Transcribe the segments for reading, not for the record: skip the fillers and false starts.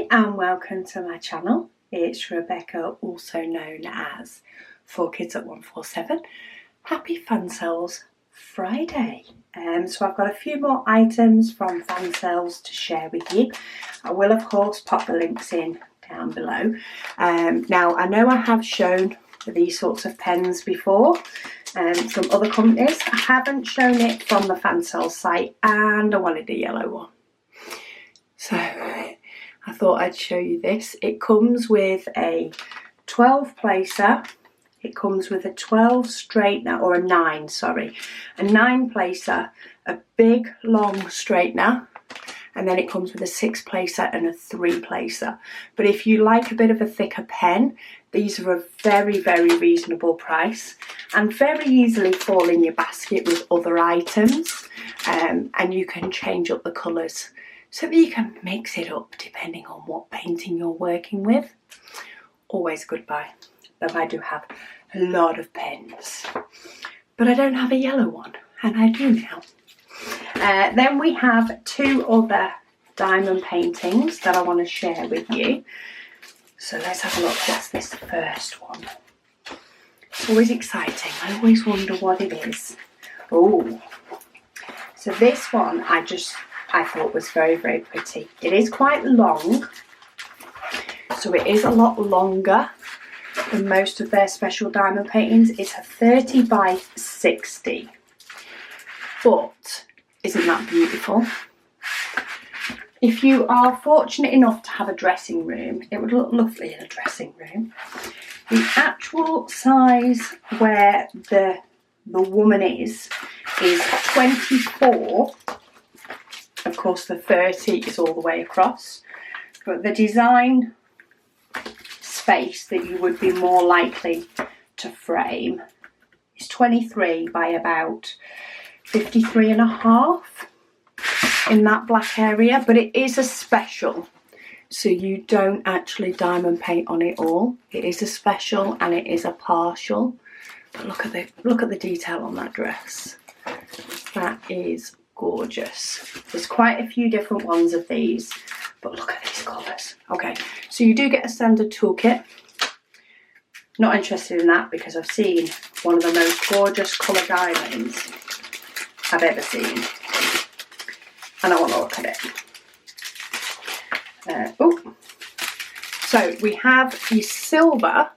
Hi and welcome to my channel. It's Rebecca, also known as 4Kids at 147. Happy Fansells Friday. So I've got a few more items from Fansells to share with you. I will of course pop the links in down below. Now I know I have shown these sorts of pens before from other companies. I haven't shown it from the Fansells site and I wanted a yellow one. So I thought I'd show you this. It comes with a 12 placer. It comes with a 12 straightener, or a 9, sorry. A 9 placer, a big long straightener, and then it comes with a 6 placer and a 3 placer. But if you like a bit of a thicker pen, these are a very, very reasonable price and very easily fall in your basket with other items. And you can change up the colours so that you can mix it up depending on what painting you're working with. Always a good buy, though I do have a lot of pens. But I don't have a yellow one, and I do now. Then we have 2 other diamond paintings that I want to share with you. So let's have a look. What's this first one? It's always exciting. I always wonder what it is. Oh, so this one I thought was very, very pretty. It is quite long, so it is a lot longer than most of their special diamond paintings. It's a 30 by 60, but isn't that beautiful? If you are fortunate enough to have a dressing room, it would look lovely in a dressing room. The actual size where the woman is 24. Of course the 30 is all the way across, but the design space that you would be more likely to frame is 23 by about 53.5 in that black area. But it is a special, so you don't actually diamond paint on it all. It is a special and it is a partial. But look at the detail on that dress. That is gorgeous. There's quite a few different ones of these, but look at these colours. Okay, so you do get a standard toolkit. Not interested in that because I've seen one of the most gorgeous colour diamonds I've ever seen, and I want to look at it. So we have the silver,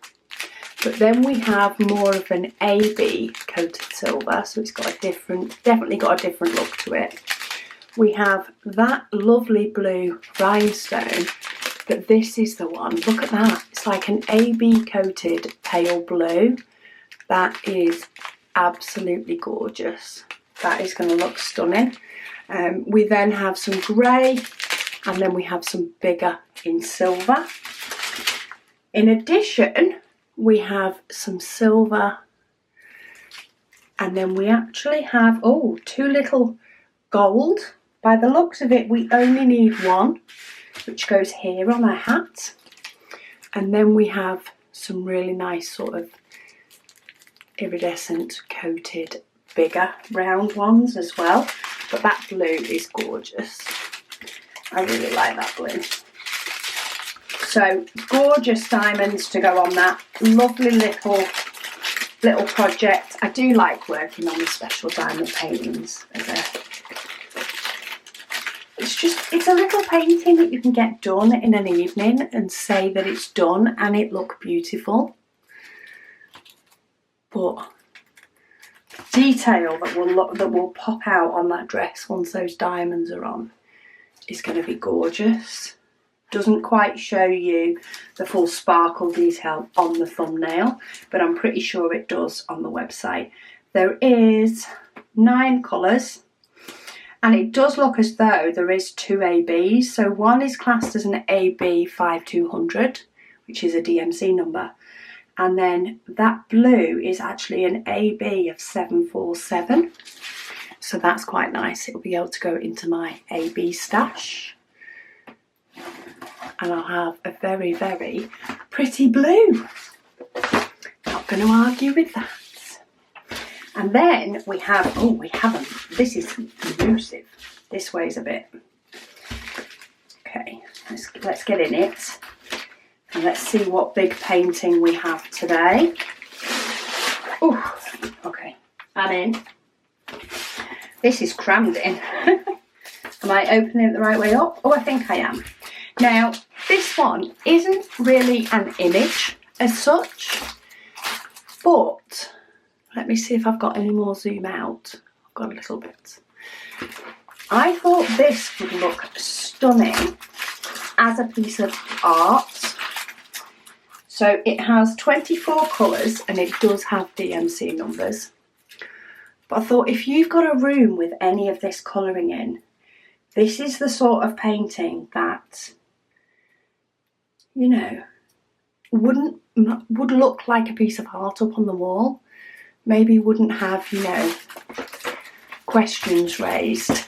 but then we have more of an AB coated silver, so it's got definitely got a different look to it. We have that lovely blue rhinestone, but this is the one. Look at that. It's like an AB coated pale blue. That is absolutely gorgeous. That is going to look stunning. We then have some grey, and then we have some bigger in silver. In addition, we have some silver, and then we actually have 2 little gold. By the looks of it, we only need one, which goes here on our hat. And then we have some really nice sort of iridescent coated bigger round ones as well. But that blue is gorgeous. I really like that blue. So gorgeous diamonds to go on that. Lovely little project. I do like working on the special diamond paintings. It's a little painting that you can get done in an evening and say that it's done and it look beautiful. But the detail that will pop out on that dress once those diamonds are on is going to be gorgeous. Doesn't quite show you the full sparkle detail on the thumbnail, but I'm pretty sure it does on the website. There is 9 colours, and it does look as though there is 2 ABs. So one is classed as an AB 5200, which is a DMC number, and then that blue is actually an AB of 747. So that's quite nice. It'll be able to go into my AB stash. And I'll have a very, very pretty blue. Not going to argue with that. And then we have, this is elusive. This weighs a bit. Okay, let's get in it. And let's see what big painting we have today. Oh, okay, I'm in. This is crammed in. Am I opening it the right way up? Oh, I think I am. Now, this one isn't really an image as such, but let me see if I've got any more zoom out. I've got a little bit. I thought this would look stunning as a piece of art. So it has 24 colours and it does have DMC numbers. But I thought if you've got a room with any of this colouring in, this is the sort of painting that, you know, would look like a piece of art up on the wall. Maybe wouldn't have, you know, questions raised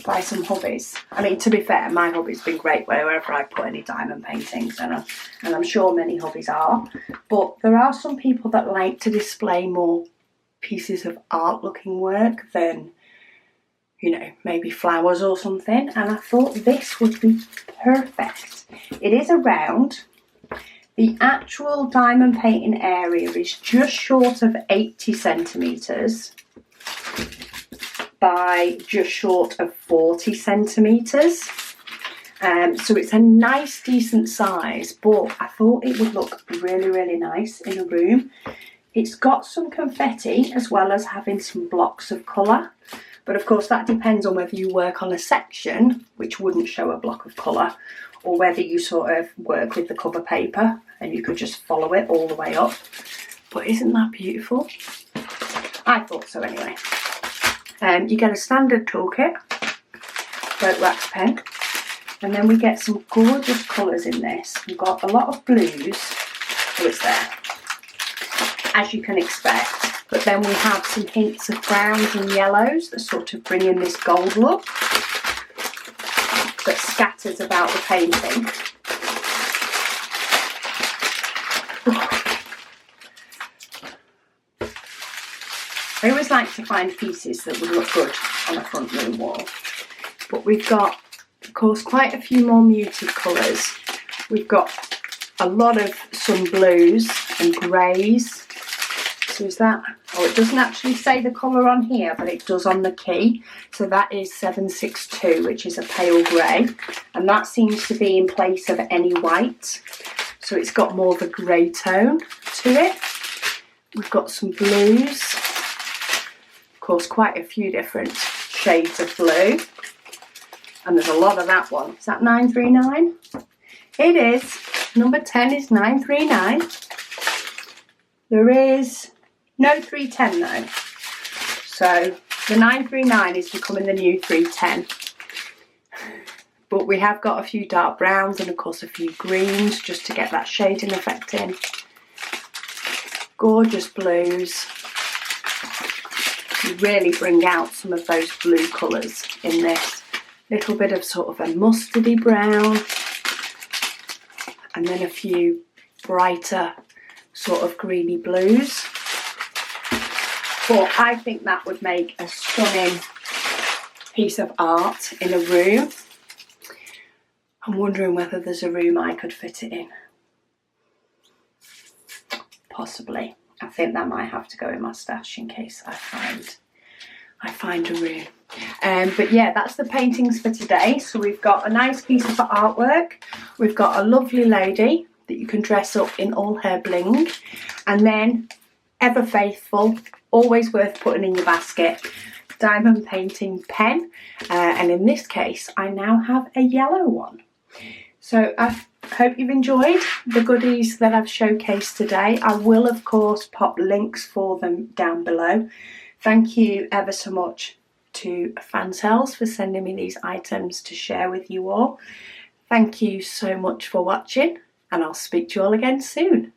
by some hobbies. I mean, to be fair, my hobby's been great wherever I put any diamond paintings, and I'm sure many hobbies are. But there are some people that like to display more pieces of art looking work than, you know, maybe flowers or something, and I thought this would be perfect. It is a round. The actual diamond painting area is just short of 80 centimetres by just short of 40 centimetres. So it's a nice decent size, but I thought it would look really, really nice in a room. It's got some confetti as well as having some blocks of colour. But of course that depends on whether you work on a section which wouldn't show a block of colour, or whether you sort of work with the cover paper and you could just follow it all the way up. But isn't that beautiful? I thought so anyway. You get a standard toolkit, boat wax pen, and then we get some gorgeous colours in this. We've got a lot of blues, so it's there, as you can expect. But then we have some hints of browns and yellows that sort of bring in this gold look that scatters about the painting. I always like to find pieces that would look good on a front room wall. But we've got, of course, quite a few more muted colours. We've got a lot of some blues and greys. So is that, oh, it doesn't actually say the colour on here, but it does on the key. So that is 762, which is a pale grey. And that seems to be in place of any white. So it's got more of a grey tone to it. We've got some blues. Of course, quite a few different shades of blue. And there's a lot of that one. Is that 939? It is. Number 10 is 939. There is no 310 though. So the 939 is becoming the new 310. But we have got a few dark browns and of course a few greens just to get that shading effect in. Gorgeous blues. You really bring out some of those blue colours in this. Little bit of sort of a mustardy brown. And then a few brighter sort of greeny blues. But I think that would make a stunning piece of art in a room. I'm wondering whether there's a room I could fit it in. Possibly. I think that might have to go in my stash in case I find a room. But yeah, that's the paintings for today. So we've got a nice piece of artwork. We've got a lovely lady that you can dress up in all her bling. And then, ever faithful, always worth putting in your basket, diamond painting pen. And in this case, I now have a yellow one. So I hope you've enjoyed the goodies that I've showcased today. I will, of course, pop links for them down below. Thank you ever so much to Fansells for sending me these items to share with you all. Thank you so much for watching, and I'll speak to you all again soon.